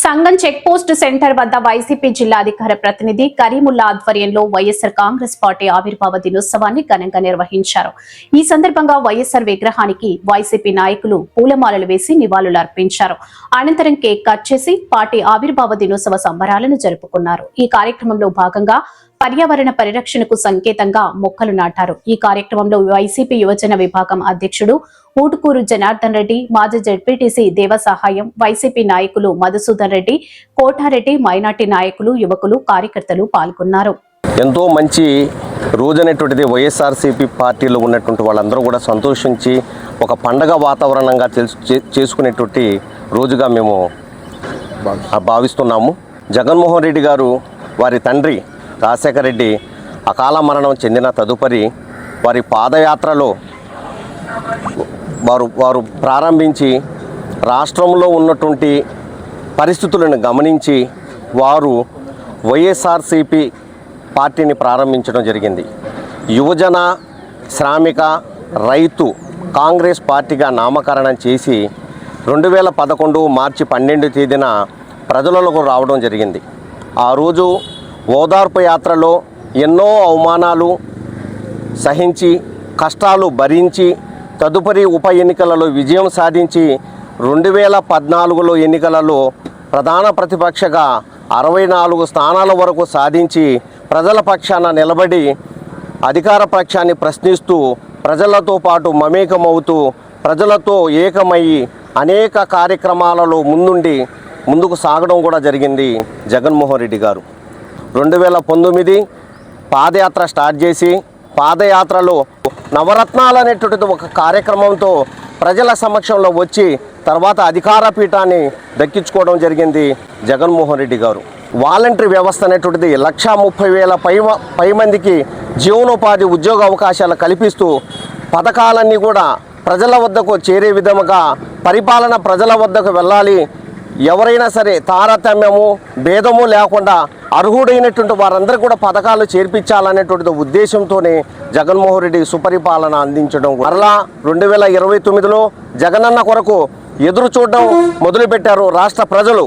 సంగం check post centre వద్ద YCP జిల్లా అధికార ప్రతినిధి కరీముల్లా ఆధ్వర్యంలో వైఎస్సార్ కాంగ్రెస్ పార్టీ ఆవిర్భావ దినోత్సవాన్ని ఘనంగా నిర్వహించారు. ఈ సందర్భంగా వైఎస్సార్ విగ్రహానికి వైసీపీ నాయకులు పూలమాలలు వేసి నివాళులు అర్పించారు. అనంతరం కేక్ కట్ చేసి పార్టీ ఆవిర్భావ దినోత్సవ సంబరాలను జరుపుకున్నారు. ఈ కార్యక్రమంలో భాగంగా పర్యావరణ పరిరక్షణకు సంకేతంగా మొక్కలు నాటారు. ఈ కార్యక్రమంలో వైసీపీ యువజన విభాగం అధ్యక్షుడు ఊటుకూరు జనార్దన్ రెడ్డి, మాజీ జెడ్పీటీసీ దేవసహాయం, వైసీపీ నాయకులు మధుసూదన్ రెడ్డి, కోటారెడ్డి, మైనార్టీ నాయకులు, యువకులు, కార్యకర్తలు పాల్గొన్నారు. ఎంతో మంచి రోజనేటువంటిది వైఎస్ఆర్సీపీ పార్టీలో ఉన్నటువంటి వాళ్ళందరూ కూడా సంతోషించి ఒక పండగ వాతావరణంగా చేసుకునేటువంటి రోజుగా మేము భావిస్తున్నాము. జగన్మోహన్ రెడ్డి గారు వారి తండ్రి రాజశేఖర రెడ్డి అకాల మరణం చెందిన తదుపరి వారి పాదయాత్రలో వారు ప్రారంభించి రాష్ట్రంలో ఉన్నటువంటి పరిస్థితులను గమనించి వారు వైఎస్ఆర్సీపీ పార్టీని ప్రారంభించడం జరిగింది. యువజన, శ్రామిక, రైతు కాంగ్రెస్ పార్టీగా నామకరణం చేసి 2011 మార్చి 12 తేదీన ప్రజలకు రావడం జరిగింది. ఆ రోజు ఓదార్పు యాత్రలో ఎన్నో అవమానాలు సహించి కష్టాలు భరించి తదుపరి ఉప ఎన్నికలలో విజయం సాధించి 2014లో ఎన్నికలలో ప్రధాన ప్రతిపక్షగా 64 స్థానాల వరకు సాధించి ప్రజల పక్షాన నిలబడి అధికార పక్షాన్ని ప్రశ్నిస్తూ ప్రజలతో పాటు మమేకమవుతూ ప్రజలతో ఏకమయ్యి అనేక కార్యక్రమాలలో ముందుకు సాగడం కూడా జరిగింది. జగన్మోహన్ రెడ్డి గారు 2019 పాదయాత్ర స్టార్ట్ చేసి పాదయాత్రలో నవరత్నాలు అనేటువంటిది ఒక కార్యక్రమంతో ప్రజల సమక్షంలో వచ్చి తర్వాత అధికార పీఠాన్ని దక్కించుకోవడం జరిగింది జగన్మోహన్ రెడ్డి గారు. వాలంటరీ వ్యవస్థ అనేటువంటిది 130,000 పై మందికి జీవనోపాధి ఉద్యోగ అవకాశాలు కల్పిస్తూ పథకాలన్నీ కూడా ప్రజల వద్దకు చేరే విధముగా పరిపాలన ప్రజల వద్దకు వెళ్ళాలి, ఎవరైనా సరే తారతమ్యము భేదము లేకుండా అర్హుడైనటువంటి వారందరూ కూడా పథకాలు చేర్పించాలనేటువంటి ఉద్దేశంతోనే జగన్మోహన్ రెడ్డి సుపరిపాలన అందించడం. మరలా 2029లో జగనన్న కొరకు ఎదురు చూడడం మొదలుపెట్టారు రాష్ట్ర ప్రజలు.